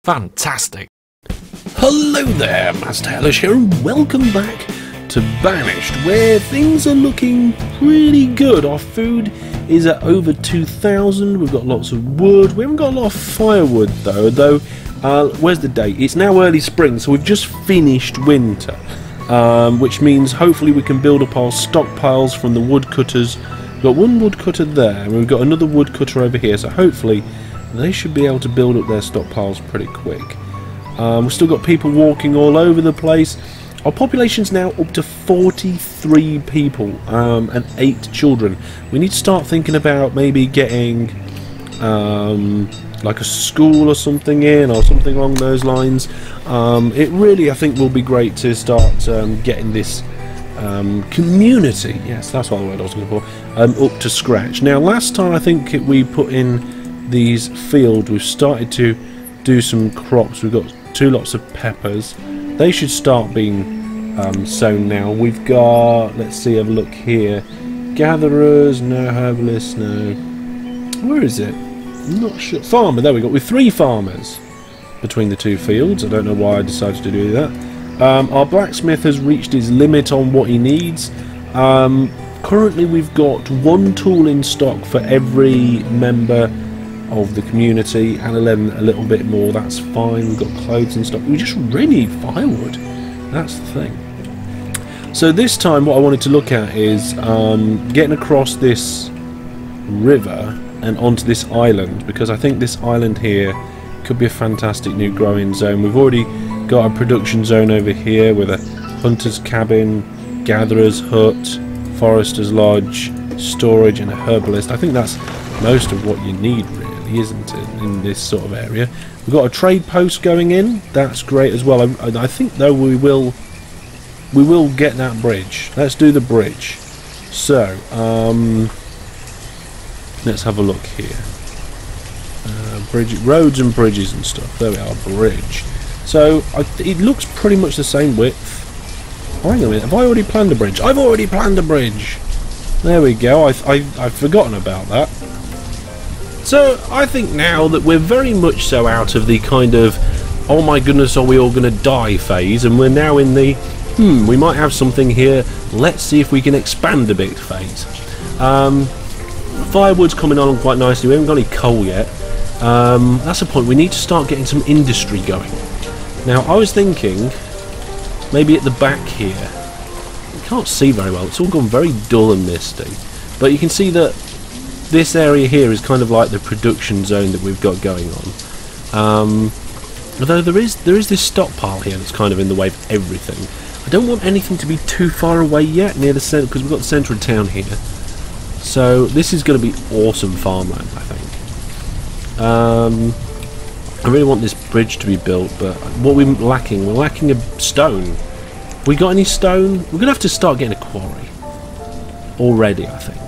Fantastic. Hello there, Master Hellish here, and welcome back to Banished, where things are looking pretty good. Our food is at over 2,000, we've got lots of wood. We haven't got a lot of firewood though, where's the date? It's now early spring, so we've just finished winter, which means hopefully we can build up our stockpiles from the woodcutters. We've got one woodcutter there, and we've got another woodcutter over here, so hopefully they should be able to build up their stockpiles pretty quick. We've still got people walking all over the place. Our population's now up to 43 people and 8 children. We need to start thinking about maybe getting like a school or something in, or something along those lines. It really, I think, will be great to start getting this community, yes, that's what the word I was looking for, up to scratch. Now, last time I think we put in these fields, we've started to do some crops. We've got 2 lots of peppers. They should start being sown now. We've got, let's see, have a look here. Gatherers, no. Herbalists, no. Where is it? I'm not sure. Farmer, there we go. With 3 farmers between the 2 fields. I don't know why I decided to do that. Our blacksmith has reached his limit on what he needs. Currently we've got 1 tool in stock for every member of the community, and 11 a little bit more. That's fine. We've got clothes in stock. We just really need firewood. That's the thing. So this time what I wanted to look at is getting across this river and onto this island, because I think this island here could be a fantastic new growing zone. We've already got a production zone over here with a hunter's cabin, gatherer's hut, forester's lodge, storage, and a herbalist. I think that's most of what you need, really, isn't it, in this sort of area. We've got a trade post going in. That's great as well. I think though we will get that bridge. Let's do the bridge. So let's have a look here. Roads and bridges and stuff. There we are, bridge. So it looks pretty much the same width. Hang on a minute, have I already planned a bridge? I've already planned a bridge. There we go. I've forgotten about that. So I think now that we're very much so out of the kind of oh my goodness, are we all going to die phase, and we're now in the we might have something here, let's see if we can expand a bit phase. Firewood's coming on quite nicely. We haven't got any coal yet. That's the point. We need to start getting some industry going. Now I was thinking maybe at the back here, you can't see very well, it's all gone very dull and misty, but you can see that this area here is kind of like the production zone that we've got going on. Although there is this stockpile here that's kind of in the way of everything. I don't want anything to be too far away yet near the centre, because we've got the centre of town here. So this is going to be awesome farmland, I think. I really want this bridge to be built, but what we're lacking a stone. We got any stone? We're going to have to start getting a quarry already, I think.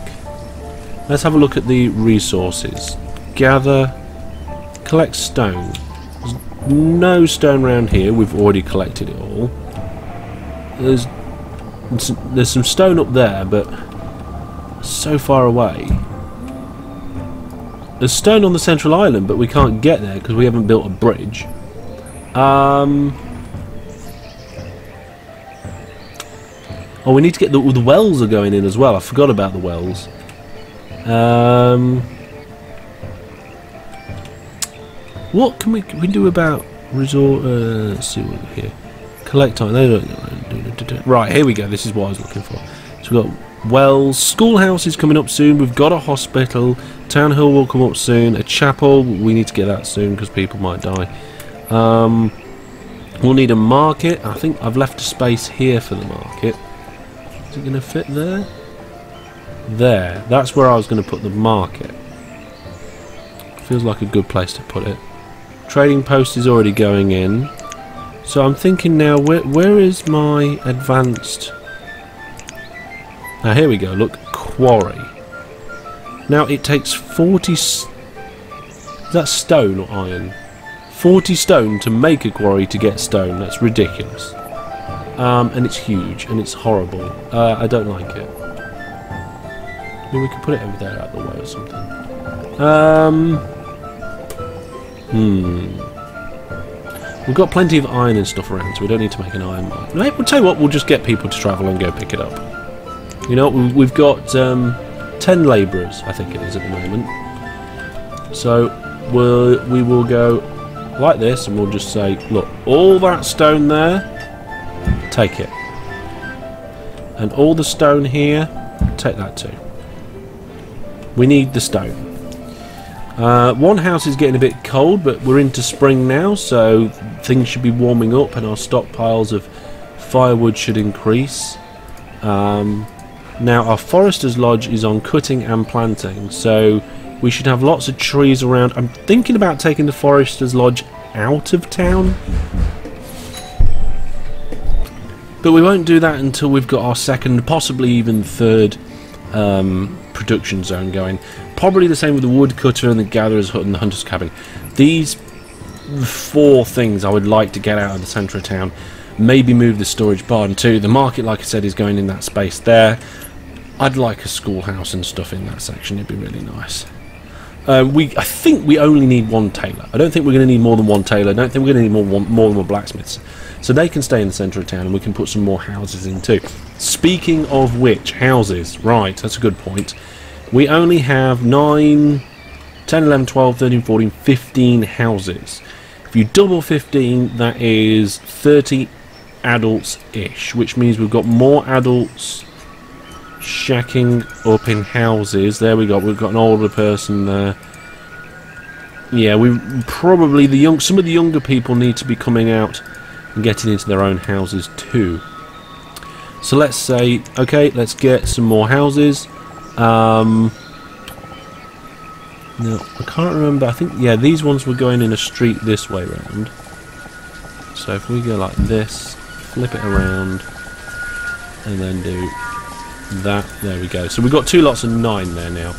Let's have a look at the resources. Gather, collect stone. There's no stone around here. We've already collected it all. There's some stone up there, but so far away. There's stone on the central island, but we can't get there because we haven't built a bridge. Oh, we need to get the wells are going in as well. I forgot about the wells. What can we do about resort? Let's see what here. Collect time. Right, here we go. This is what I was looking for. So we've got wells. Schoolhouse is coming up soon. We've got a hospital. Town hall will come up soon. A chapel. We need to get that soon because people might die. We'll need a market. I think I've left a space here for the market. Is it going to fit there? There. That's where I was going to put the market. Feels like a good place to put it. Trading post is already going in. So I'm thinking now, where is my advanced... Now here we go, look, quarry. Now it takes 40... Is that stone or iron? 40 stone to make a quarry to get stone. That's ridiculous. And it's huge, and it's horrible. I don't like it. Maybe we could put it over there out of the way or something. We've got plenty of iron and stuff around, so we don't need to make an iron mine. Right, we'll tell you what, we'll just get people to travel and go pick it up. You know, we've got 10 labourers, I think it is at the moment. So we will go like this, and we'll just say, look, all that stone there, take it. And all the stone here, take that too. We need the stone. One house is getting a bit cold, but we're into spring now, so things should be warming up and our stockpiles of firewood should increase. Now our Forester's Lodge is on cutting and planting, so we should have lots of trees around. I'm thinking about taking the Forester's Lodge out of town, but we won't do that until we've got our second, possibly even third production zone going. Probably the same with the woodcutter and the gatherer's hut and the hunter's cabin. These 4 things I would like to get out of the centre of town. Maybe move the storage barn too. The market, like I said, is going in that space there. I'd like a schoolhouse and stuff in that section. It'd be really nice. I think we only need 1 tailor. I don't think we're going to need more than 1 tailor. I don't think we're going to need more than 1 blacksmith. So they can stay in the centre of town, and we can put some more houses in too. Speaking of which, houses. Right, that's a good point. We only have 9, 10, 11, 12, 13, 14, 15 houses. If you double 15, that is 30 adults-ish, which means we've got more adults shacking up in houses. There we go. We've got an older person there. Yeah, we probably some of the younger people need to be coming out and getting into their own houses too. So let's say, okay, let's get some more houses. No, I can't remember. I think, yeah, these ones were going in a street this way round. So if we go like this, flip it around, and then do that, there we go. So we've got 2 lots of 9 there now.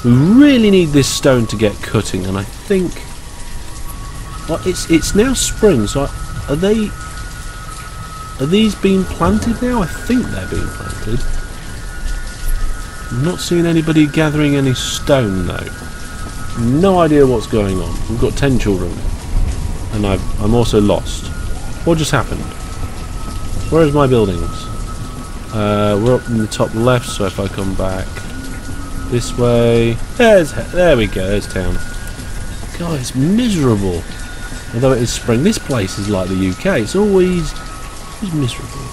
We really need this stone to get cutting, and I think, well, it's now spring. So are these being planted now? I think they're being planted. I'm not seeing anybody gathering any stone though. No idea what's going on. We've got 10 children, and I'm also lost. What just happened? Where's my buildings? We're up in the top left, so if I come back this way, there we go. There's town. God, it's miserable. Although it is spring, this place is like the UK. It's always miserable.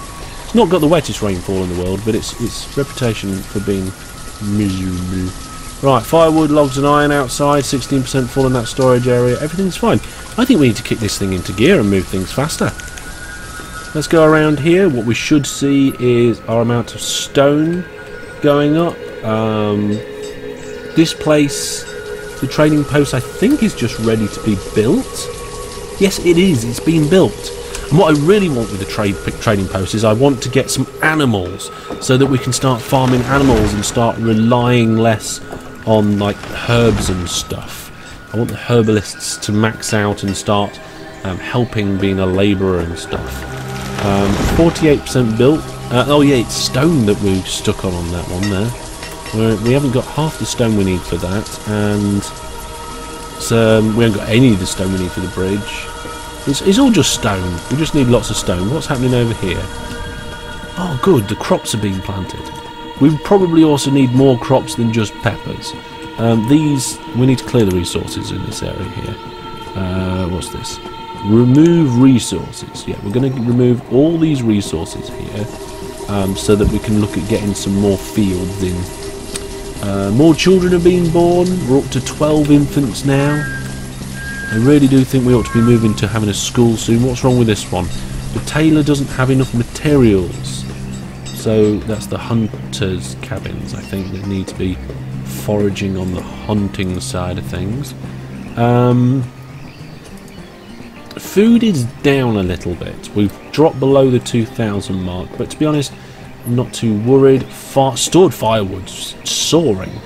It's not got the wettest rainfall in the world, but its reputation for being miserable. Right, firewood, logs and iron outside, 16% full in that storage area. Everything's fine. I think we need to kick this thing into gear and move things faster. Let's go around here. What we should see is our amount of stone going up. This place, the trading post, I think is just ready to be built. Yes, it is. It's been built. And what I really want with the trading post is I want to get some animals so that we can start farming animals and start relying less on like herbs and stuff. I want the herbalists to max out and start helping being a labourer and stuff. 48% built. Oh yeah, it's stone that we've stuck on that one there. We haven't got half the stone we need for that, and we haven't got any of the stone we need for the bridge. It's all just stone. We just need lots of stone. What's happening over here? Oh good, the crops are being planted. We probably also need more crops than just peppers. We need to clear the resources in this area here. What's this? Remove resources. Yeah, we're going to remove all these resources here so that we can look at getting some more fields in. More children are being born. We're up to 12 infants now. I really do think we ought to be moving to having a school soon. What's wrong with this one? The tailor doesn't have enough materials. So that's the hunter's cabins, I think, that need to be foraging on the hunting side of things. Food is down a little bit. We've dropped below the 2,000 mark, but to be honest, I'm not too worried. Stored firewood's soaring.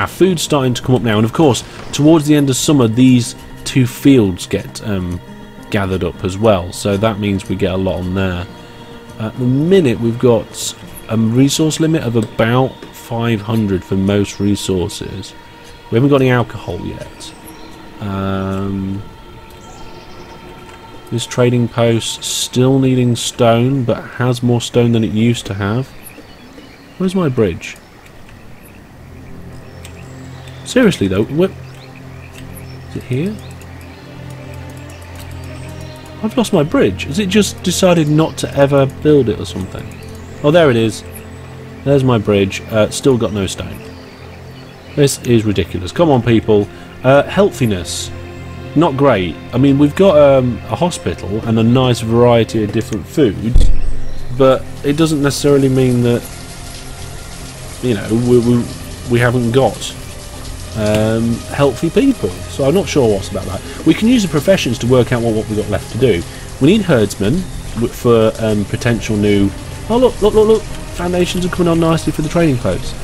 Food's starting to come up now, and of course, towards the end of summer, these 2 fields get gathered up as well, so that means we get a lot on there. At the minute, we've got a resource limit of about 500 for most resources. We haven't got any alcohol yet. This trading post still needing stone, but has more stone than it used to have. Where's my bridge? Seriously though, is it here? I've lost my bridge. Has it just decided not to ever build it or something? Oh, there it is. There's my bridge. Still got no stone. This is ridiculous. Come on, people. Healthiness. Not great. I mean, we've got a hospital and a nice variety of different foods, but it doesn't necessarily mean that, you know, we haven't got healthy people. So I'm not sure what's about that. We can use the professions to work out what we've got left to do. We need herdsmen for potential new... Oh, look. Foundations are coming on nicely for the trading post.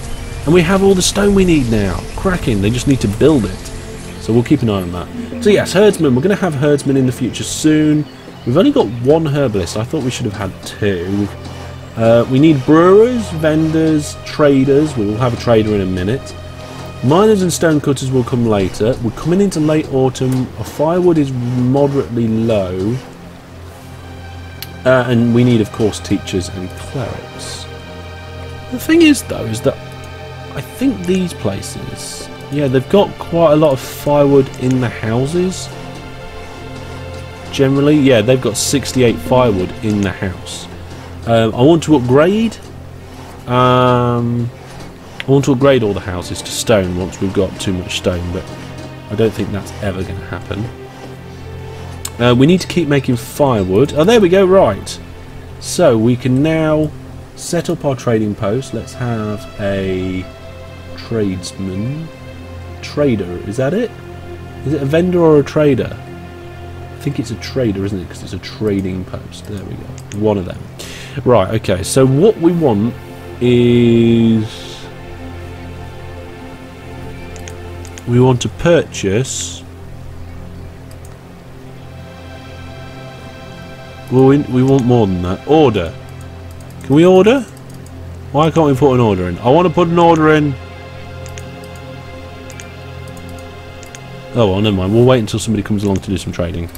And we have all the stone we need now. Cracking. They just need to build it. So we'll keep an eye on that. So yes, herdsmen. We're going to have herdsmen in the future soon. We've only got one herbalist. I thought we should have had two. We need brewers, vendors, traders. We will have a trader in a minute. Miners and stonecutters will come later. We're coming into late autumn. Our firewood is moderately low. And we need, of course, teachers and clerics. The thing is, though, is that I think these places... Yeah, they've got quite a lot of firewood in the houses. Generally, yeah, they've got 68 firewood in the house. I want to upgrade. I want to upgrade all the houses to stone once we've got too much stone, but I don't think that's ever going to happen. We need to keep making firewood. Oh, there we go. Right. So we can now set up our trading post. Let's have a tradesman. Trader, is that it? Is it a vendor or a trader? I think it's a trader, isn't it? Because it's a trading post. There we go. One of them. Right, okay. So what we want is... we want to purchase... well, we want more than that. Order. Can we order? Why can't we put an order in? I want to put an order in... oh well, never mind. We'll wait until somebody comes along to do some trading.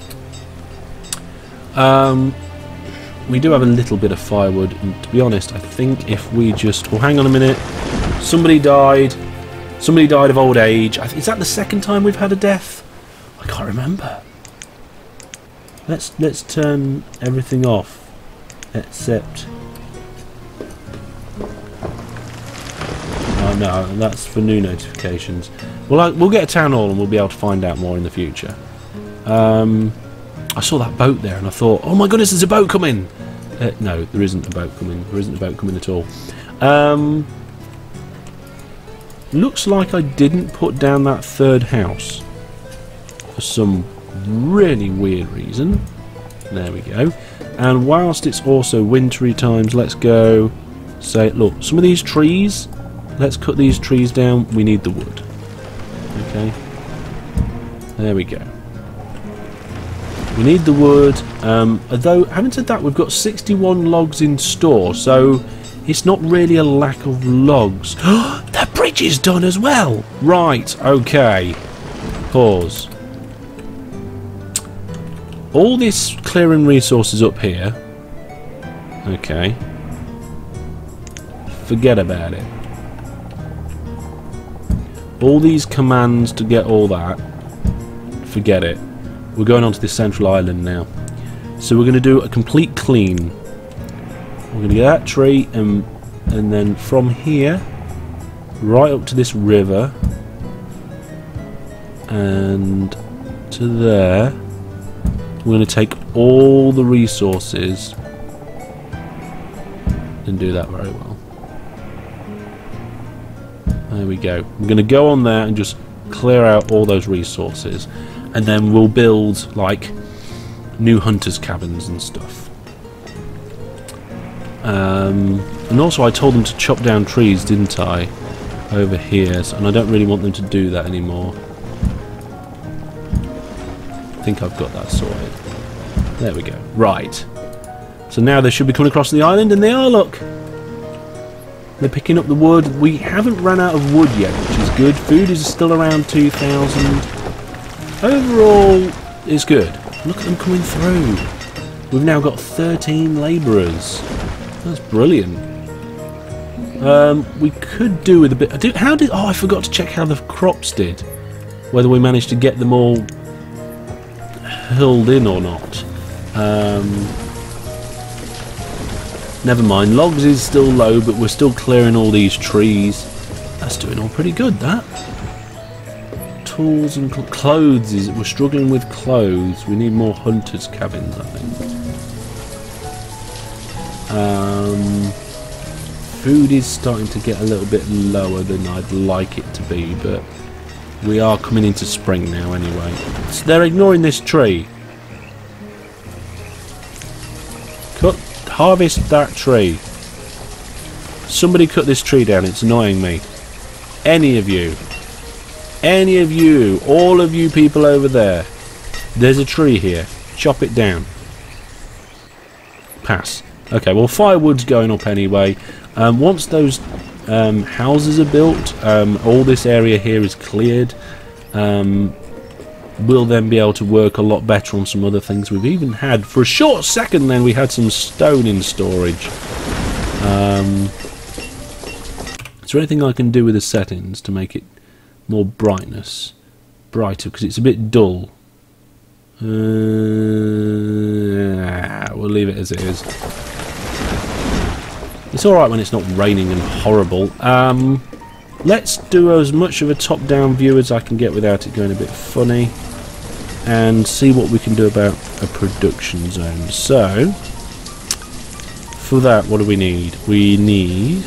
We do have a little bit of firewood, and to be honest, I think if we just... well, hang on a minute. Somebody died. Somebody died of old age. Is that the second time we've had a death? I can't remember. Let's turn everything off, except... oh no, that's for new notifications. We'll get a town hall and we'll be able to find out more in the future. I saw that boat there and I thought, oh my goodness, there's a boat coming! No, there isn't a boat coming. There isn't a boat coming at all. Looks like I didn't put down that third house for some really weird reason. There we go. And whilst it's also wintry times, let's go say, look, some of these trees, let's cut these trees down. We need the wood. Okay. There we go. We need the wood. Although, having said that, we've got 61 logs in store, so it's not really a lack of logs. The bridge is done as well! Right, okay. Pause. All this clearing resources up here. Okay. Forget about it. All these commands to get all that. Forget it. We're going on to this central island now. So we're going to do a complete clean. We're going to get that tree and then from here right up to this river and to there. We're going to take all the resources and do that very well. There we go. I'm going to go on there and just clear out all those resources, and then we'll build like new hunters' cabins and stuff. And also I told them to chop down trees, didn't I? Over here, and I don't really want them to do that anymore. I think I've got that sorted. There we go. Right. So now they should be coming across the island, and they are, look! They're picking up the wood. We haven't run out of wood yet, which is good. Food is still around 2,000. Overall, It's good. Look at them coming through. We've now got 13 labourers. That's brilliant. We could do with a bit... Oh, I forgot to check how the crops did. Whether we managed to get them all hurled in or not. Never mind. Logs is still low, but we're still clearing all these trees. That's doing all pretty good, that. Tools and clothes. We're struggling with clothes. We need more hunters' cabins, I think. Food is starting to get a little bit lower than I'd like it to be, but we are coming into spring now anyway. So they're ignoring this tree. Harvest that tree. Somebody cut this tree down. It's annoying me. Any of you, all of you people over there. There's a tree here. Chop it down. Pass. Okay, well, firewood's going up anyway. Once those houses are built, all this area here is cleared. We'll then be able to work a lot better on some other things. We've even had, for a short second then, we had some stone in storage. Is there anything I can do with the settings to make it more brighter, because it's a bit dull. We'll leave it as it is. It's alright when it's not raining and horrible. Let's do as much of a top-down view as I can get without it going a bit funny, and see what we can do about a production zone. So, for that, what do we need? We need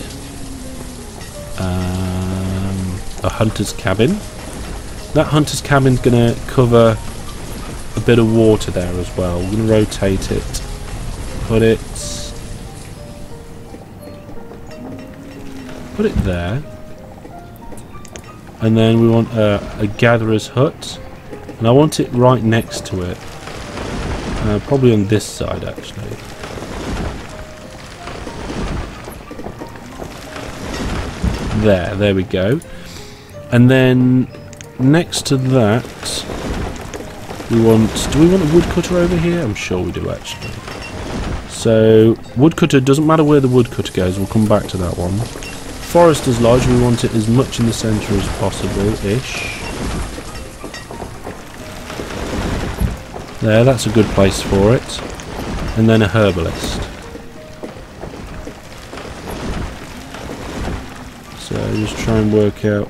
a hunter's cabin. That hunter's cabin's going to cover a bit of water there as well. We're going to rotate it, put it there, and then we want a gatherer's hut, and I want it right next to it, probably on this side actually. There we go. And then next to that do we want a woodcutter over here? I'm sure we do actually. So woodcutter, doesn't matter where the woodcutter goes, we'll come back to that one. Forester's Lodge, we want it as much in the centre as possible-ish. There, that's a good place for it. And then a herbalist. So just try and work out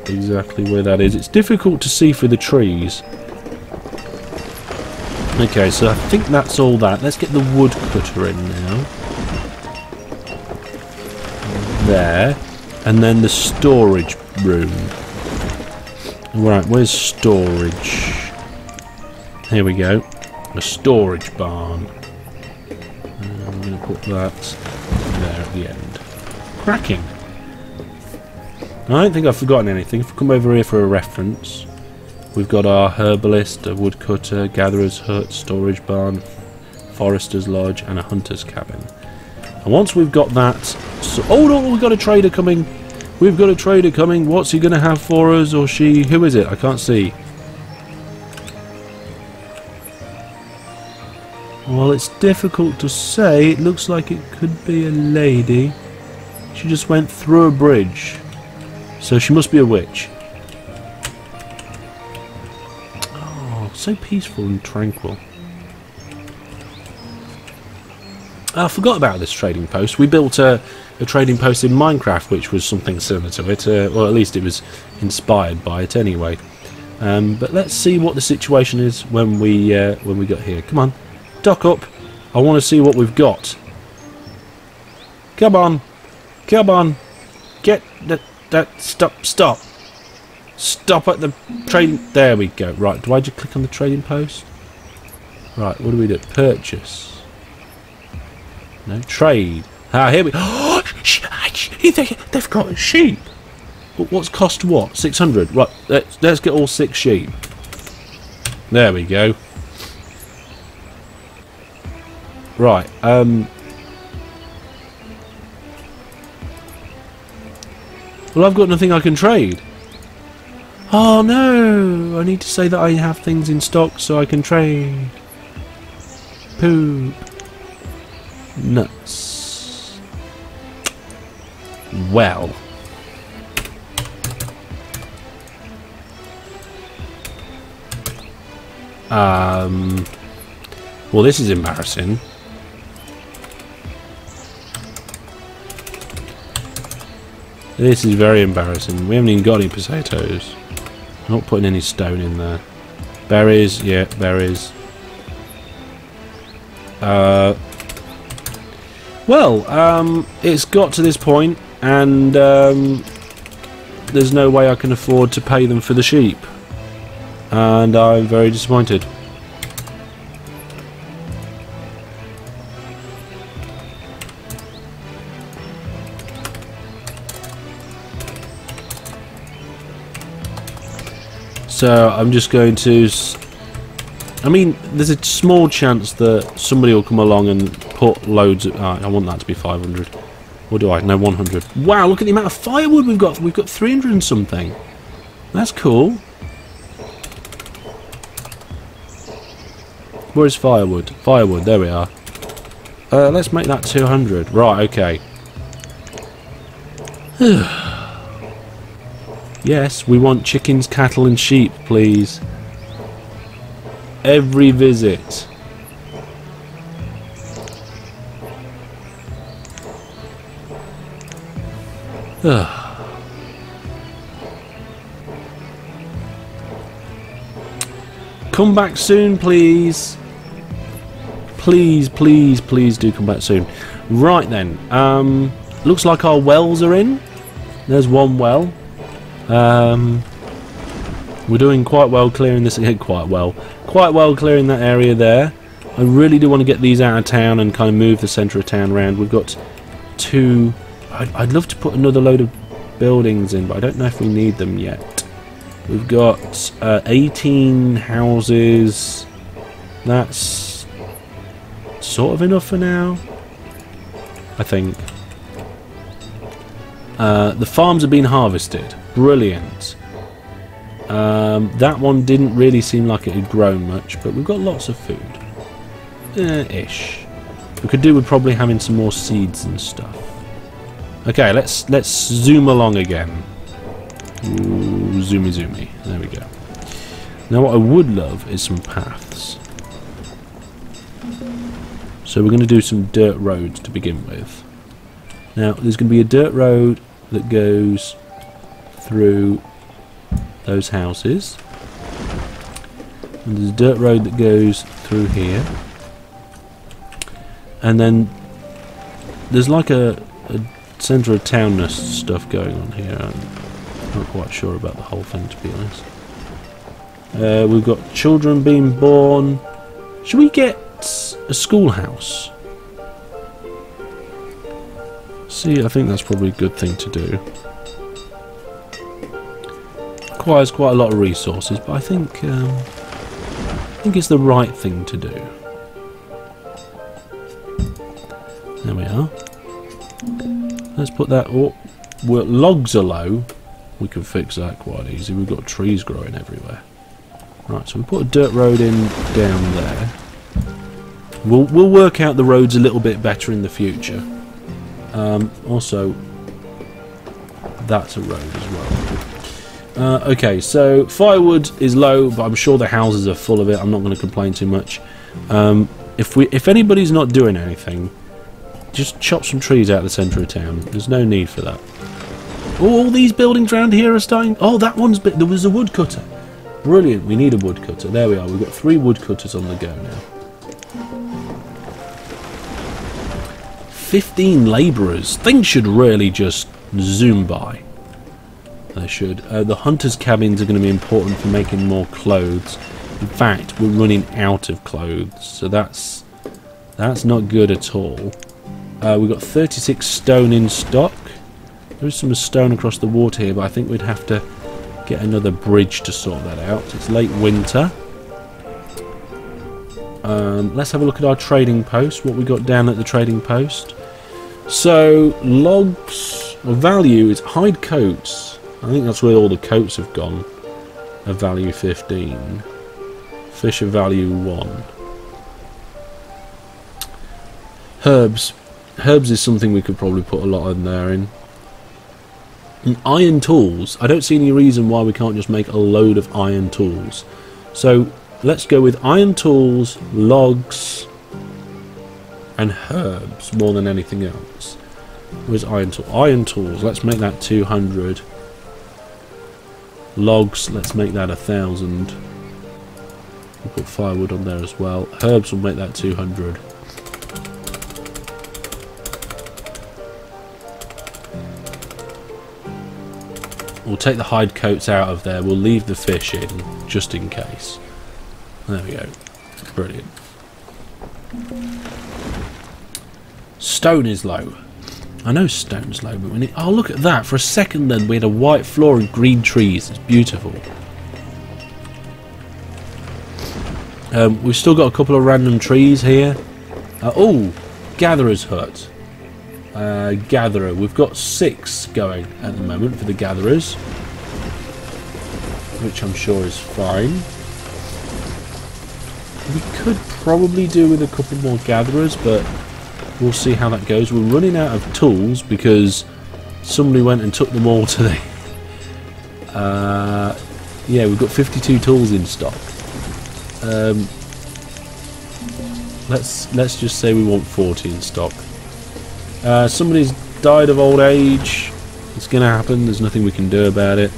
exactly where that is. It's difficult to see through the trees. Okay, so I think that's all that. Let's get the woodcutter in now. There. And then the storage room. Right, where's storage? Here we go. A storage barn. I'm going to put that there at the end. Cracking. I don't think I've forgotten anything. If we come over here for a reference, we've got our herbalist, a woodcutter, gatherer's hut, storage barn, forester's lodge, and a hunter's cabin. And once we've got that... So, oh no, we've got a trader coming. We've got a trader coming. What's he going to have for us, or she? Who is it? I can't see. Well, it's difficult to say. It looks like it could be a lady. She just went through a bridge. So she must be a witch. Oh, so peaceful and tranquil. I forgot about this trading post. We built a trading post in Minecraft, which was something similar to it. Well, at least it was inspired by it anyway. But let's see what the situation is when we got here. Come on, dock up. I want to see what we've got. Come on, come on, get that. Stop at the trading. There we go. Right, do I just click on the trading post? Right, what do we do? Purchase. No, trade. Ah, here we... Oh, they've got sheep. What's cost what? 600. Right, let's get all 6 sheep. There we go. Right, well, I've got nothing I can trade. Oh no! I need to say that I have things in stock so I can trade. Poop. Nuts. Well. Well, this is embarrassing. This is very embarrassing. We haven't even got any potatoes. I'm not putting any stone in there. Berries, yeah, berries. Well, it's got to this point, and there's no way I can afford to pay them for the sheep. And I'm very disappointed. So I'm just going to... I mean, there's a small chance that somebody will come along and put loads of... I want that to be 500. Or do I? No, 100. Wow, look at the amount of firewood we've got. We've got 300 and something. That's cool. Where's firewood? Firewood, there we are. Let's make that 200. Right, okay. Yes, we want chickens, cattle and sheep, please. Every visit. Come back soon, please. Please, please, please do come back soon. Right then, looks like our wells are in. There's one well. We're doing quite well clearing this. Quite well clearing that area there. I really do want to get these out of town and kind of move the centre of town around. We've got two. I'd love to put another load of buildings in, but I don't know if we need them yet. We've got 18 houses. That's sort of enough for now, I think. The farms have been harvested. Brilliant. That one didn't really seem like it had grown much, but we've got lots of food. Ish. We could do with probably having some more seeds and stuff. Okay, let's zoom along again. Ooh, zoomy zoomy. There we go. Now what I would love is some paths. So we're going to do some dirt roads to begin with. Now there's going to be a dirt road that goes through those houses, and there's a dirt road that goes through here, and then there's like a centre of townness stuff going on here. I'm not quite sure about the whole thing, to be honest. We've got children being born. Should we get a schoolhouse? See, I think that's probably a good thing to do. Requires quite a lot of resources, but I think it's the right thing to do. There we are. Let's put that. Oh, well, logs are low. We can fix that quite easy. We've got trees growing everywhere. Right, so we put a dirt road in down there. We'll work out the roads a little bit better in the future. Also, that's a road as well. Okay, so firewood is low, but I'm sure the houses are full of it. I'm not going to complain too much. If anybody's not doing anything, just chop some trees out of the centre of town. There's no need for that. Oh, all these buildings around here are starting. Oh, that one's bit. There was a woodcutter. Brilliant. We need a woodcutter. There we are. We've got 3 woodcutters on the go now. 15 labourers. Things should really just zoom by. They should. The hunters' cabins are going to be important for making more clothes. In fact, we're running out of clothes, so that's not good at all. We've got 36 stone in stock. There is some stone across the water here, but I think we'd have to get another bridge to sort that out. It's late winter. Let's have a look at our trading post. What we got down at the trading post. So logs value is hide coats. I think that's where all the coats have gone. of value 15. Fish of value 1. Herbs. Herbs is something we could probably put a lot in there in. And iron tools. I don't see any reason why we can't just make a load of iron tools. So let's go with iron tools, logs, and herbs more than anything else. Where's iron tool? Iron tools. Let's make that 200. Logs. Let's make that 1,000. We'll put firewood on there as well. Herbs will make that 200. We'll take the hide coats out of there. We'll leave the fish in, just in case. There we go. Brilliant. Stone is low. I know stone's low, but we need... Oh, look at that. For a second then, we had a white floor and green trees. It's beautiful. We've still got a couple of random trees here. Oh, Gatherer's Hut. Gatherer. We've got 6 going at the moment for the gatherers, which I'm sure is fine. We could probably do with a couple more gatherers, but we'll see how that goes. We're running out of tools because somebody went and took them all to the... yeah, we've got 52 tools in stock. Let's just say we want 40 in stock. Somebody's died of old age. It's going to happen. There's nothing we can do about it.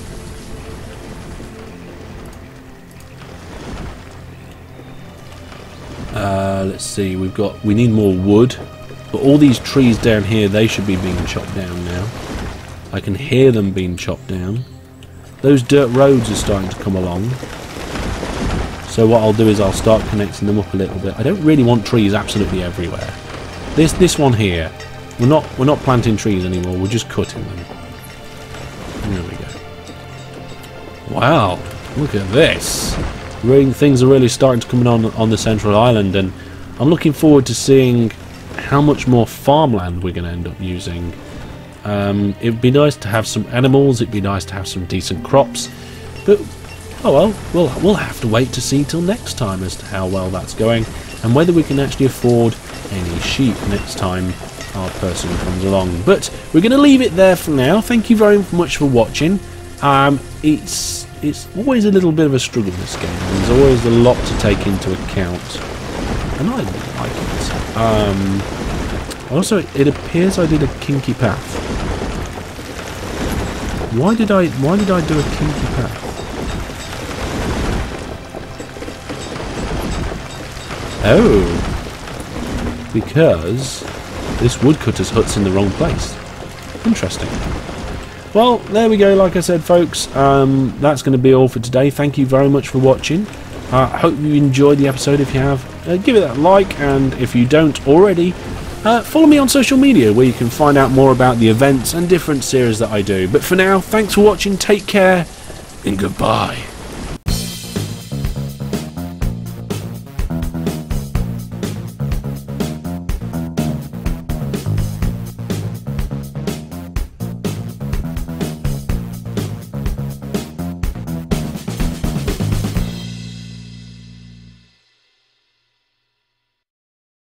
Let's see. We need more wood. But all these trees down here, they should be being chopped down now. I can hear them being chopped down. Those dirt roads are starting to come along. So what I'll do is I'll start connecting them up a little bit. I don't really want trees absolutely everywhere. This one here. We're not planting trees anymore. We're just cutting them. There we go. Wow! Look at this. Things are really starting to come on the central island, and I'm looking forward to seeing how much more farmland we're going to end up using. It'd be nice to have some animals. It'd be nice to have some decent crops, but oh well, we'll have to wait to see till next time as to how well that's going and whether we can actually afford any sheep next time our person comes along. But we're going to leave it there for now. Thank you very much for watching. It's always a little bit of a struggle, this game. There's always a lot to take into account, and I like it. Also, it appears I did a kinky path. Why did I do a kinky path? Oh, because this woodcutter's hut's in the wrong place. Interesting. Well, there we go. Like I said, folks, that's going to be all for today. Thank you very much for watching. I hope you enjoyed the episode. If you have, give it that like, and if you don't already, follow me on social media where you can find out more about the events and different series that I do. But for now, thanks for watching, take care, and goodbye.